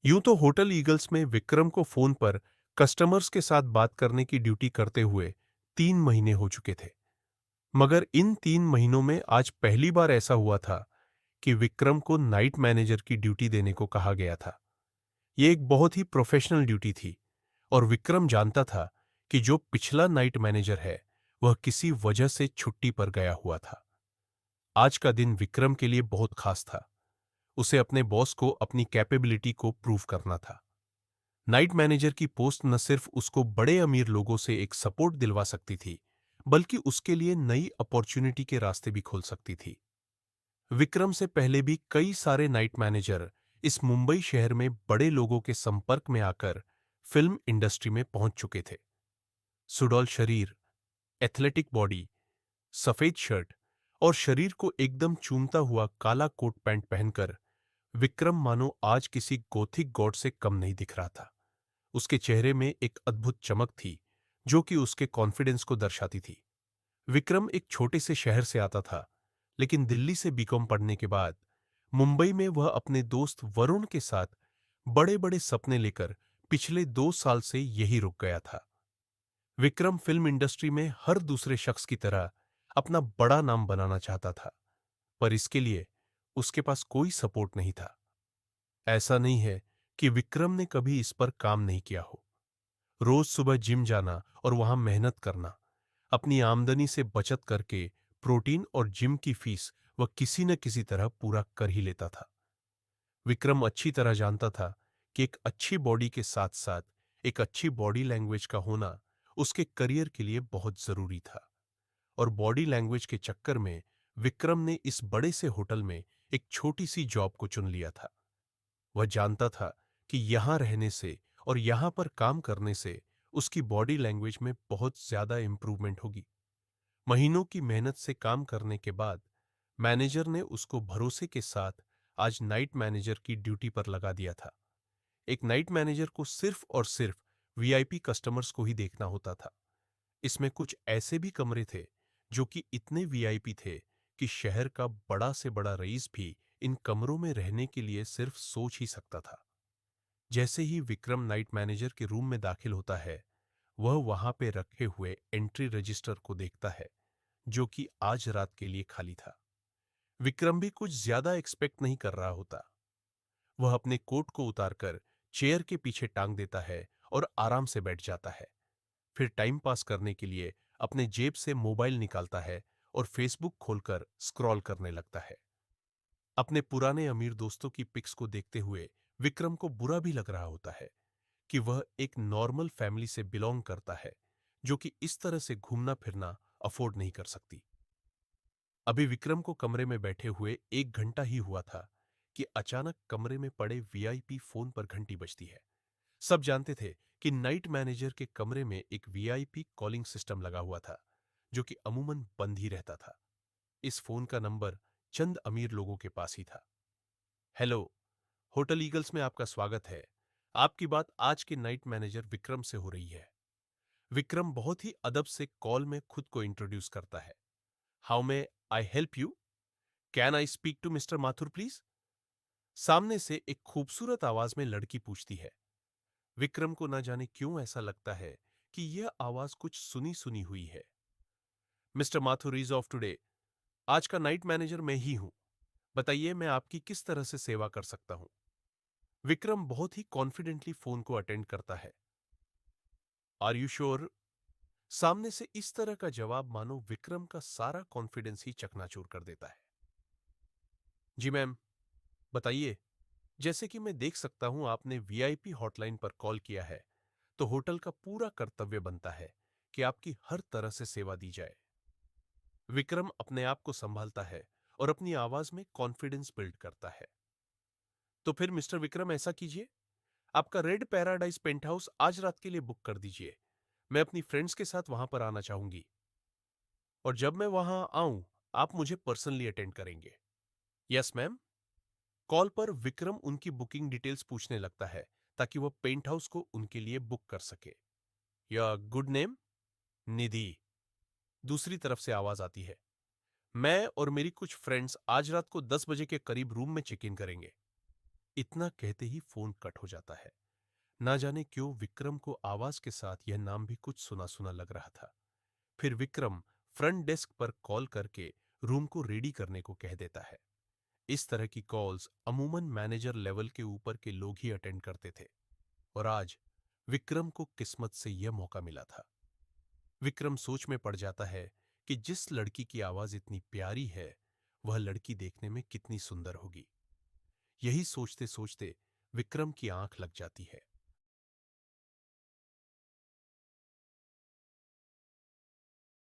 यूं तो hotel eagles में विक्रम को फोन पर कस्टमर्स के साथ बात करने की ड्यूटी करते हुए 3 महीने हो चुके थे। मगर इन 3 महीनों में आज पहली बार ऐसा हुआ था कि विक्रम को नाइट मैनेजर की ड्यूटी देने को कहा गया था। ये एक बहुत ही प्रोफेशनल ड्यूटी थी और विक्रम जानता था कि जो पिछला नाइट मैनेजर है वह किसी वजह से छुट्टी पर गया हुआ था। आज का दिन विक्रम के लिए बहुत खास था। उसे अपने बॉस को अपनी कैपेबिलिटी को प्रूव करना था। नाइट मैनेजर की पोस्ट न सिर्फ उसको बड़े अमीर लोगों से एक सपोर्ट दिलवा सकती थी, बल्कि उसके लिए नई अपॉर्चुनिटी के रास्ते भी खोल सकती थी। विक्रम से पहले भी कई सारे नाइट मैनेजर इस मुंबई शहर में बड़े लोगों के संपर्क में आकर फिल्म इंडस्ट्री में पहुंच चुके थे। सुडौल शरीर, एथलेटिक बॉडी, सफेद शर्ट और शरीर को एकदम चूमता हुआ काला कोट पैंट पहनकर विक्रम मानो आज किसी गोथिक गॉड से कम नहीं दिख रहा था। उसके चेहरे में एक अद्भुत चमक थी जो कि उसके कॉन्फिडेंस को दर्शाती थी। विक्रम एक छोटे से शहर से आता था, लेकिन दिल्ली से बीकॉम पढ़ने के बाद मुंबई में वह अपने दोस्त वरुण के साथ बड़े बड़े सपने लेकर पिछले 2 साल से यही रुक गया था। विक्रम फिल्म इंडस्ट्री में हर दूसरे शख्स की तरह अपना बड़ा नाम बनाना चाहता था, पर इसके लिए उसके पास कोई सपोर्ट नहीं था। ऐसा नहीं है कि विक्रम ने कभी इस पर काम नहीं किया हो। रोज सुबह जिम जाना और वहां मेहनत करना, अपनी आमदनी से बचत करके प्रोटीन और जिम की फीस वह किसी न किसी तरह पूरा कर ही लेता था। विक्रम अच्छी तरह जानता था कि एक अच्छी बॉडी के साथ साथ एक अच्छी बॉडी लैंग्वेज का होना उसके करियर के लिए बहुत जरूरी था। और बॉडी लैंग्वेज के चक्कर में विक्रम ने इस बड़े से होटल में एक छोटी सी जॉब को चुन लिया था। वह जानता था कि यहां रहने से और यहां पर काम करने से उसकी बॉडी लैंग्वेज में बहुत ज्यादा इंप्रूवमेंट होगी। महीनों की मेहनत से काम करने के बाद मैनेजर ने उसको भरोसे के साथ आज नाइट मैनेजर की ड्यूटी पर लगा दिया था। एक नाइट मैनेजर को सिर्फ और सिर्फ वीआईपी कस्टमर्स को ही देखना होता था। इसमें कुछ ऐसे भी कमरे थे जो कि इतने वीआईपी थे कि शहर का बड़ा से बड़ा रईस भी इन कमरों में रहने के लिए सिर्फ सोच ही सकता था। जैसे ही विक्रम नाइट मैनेजर के रूम में दाखिल होता है, वह वहां पे रखे हुए एंट्री रजिस्टर को देखता है जो कि आज रात के लिए खाली था। विक्रम भी कुछ ज्यादा एक्सपेक्ट नहीं कर रहा होता। वह अपने कोट को उतारकर चेयर के पीछे टांग देता है और आराम से बैठ जाता है। फिर टाइम पास करने के लिए अपने जेब से मोबाइल निकालता है और फेसबुक खोलकर स्क्रॉल करने लगता है। अपने पुराने अमीर दोस्तों की पिक्स को देखते हुए विक्रम को बुरा भी लग रहा होता है कि वह एक नॉर्मल फैमिली से बिलोंग करता है जो कि इस तरह से घूमना फिरना अफोर्ड नहीं कर सकती। अभी विक्रम को कमरे में बैठे हुए 1 घंटा ही हुआ था कि अचानक कमरे में पड़े वीआईपी फोन पर घंटी बजती है। सब जानते थे कि नाइट मैनेजर के कमरे में एक वीआईपी कॉलिंग सिस्टम लगा हुआ था जो कि अमूमन बंद ही रहता था। इस फोन का नंबर चंद अमीर लोगों के पास ही था। हेलो, होटल ईगल्स में आपका स्वागत है। आपकी बात आज के नाइट मैनेजर विक्रम से हो रही है। विक्रम बहुत ही अदब से कॉल में खुद को इंट्रोड्यूस करता है। How may I help you? Can I speak to mister Mathur please? सामने से एक खूबसूरत आवाज में लड़की पूछती है। विक्रम को ना जाने क्यों ऐसा लगता है कि यह आवाज कुछ सुनी सुनी हुई है। Mister Mathur is of today. आज का नाइट मैनेजर मैं ही हूं। बताइए मैं आपकी किस तरह से सेवा कर सकता हूं? विक्रम बहुत ही कॉन्फिडेंटली फोन को अटेंड करता है। Are you sure? सामने से इस तरह का जवाब मानो विक्रम का सारा कॉन्फिडेंस ही चकनाचूर कर देता है। जी मैम, बताइए। जैसे कि मैं देख सकता हूं आपने वीआईपी हॉटलाइन पर कॉल किया है, तो होटल का पूरा कर्तव्य बनता है कि आपकी हर तरह से सेवा दी जाए। विक्रम अपने आप को संभालता है और अपनी आवाज में कॉन्फिडेंस बिल्ड करता है। तो फिर मिस्टर विक्रम ऐसा कीजिए, आपका रेड पैराडाइज पेंट हाउस आज रात के लिए बुक कर दीजिए। मैं अपनी फ्रेंड्स के साथ वहां पर आना चाहूंगी और जब मैं वहां आऊं आप मुझे पर्सनली अटेंड करेंगे। Yes ma'am. कॉल पर विक्रम उनकी बुकिंग डिटेल्स पूछने लगता है ताकि वह पेंट हाउस को उनके लिए बुक कर सके। या गुड नेम? निधि। दूसरी तरफ से आवाज आती है। मैं और मेरी कुछ फ्रेंड्स आज रात को 10 बजे के करीब रूम में चेक इन करेंगे। इतना कहते ही फोन कट हो जाता है। ना जाने क्यों विक्रम को आवाज के साथ यह नाम भी कुछ सुना सुना लग रहा था। फिर विक्रम फ्रंट डेस्क पर कॉल करके रूम को रेडी करने को कह देता है। इस तरह की कॉल्स अमूमन मैनेजर लेवल के ऊपर के लोग ही अटेंड करते थे, और आज विक्रम को किस्मत से यह मौका मिला था। विक्रम सोच में पड़ जाता है कि जिस लड़की की आवाज इतनी प्यारी है, वह लड़की देखने में कितनी सुंदर होगी। यही सोचते सोचते विक्रम की आंख लग जाती है।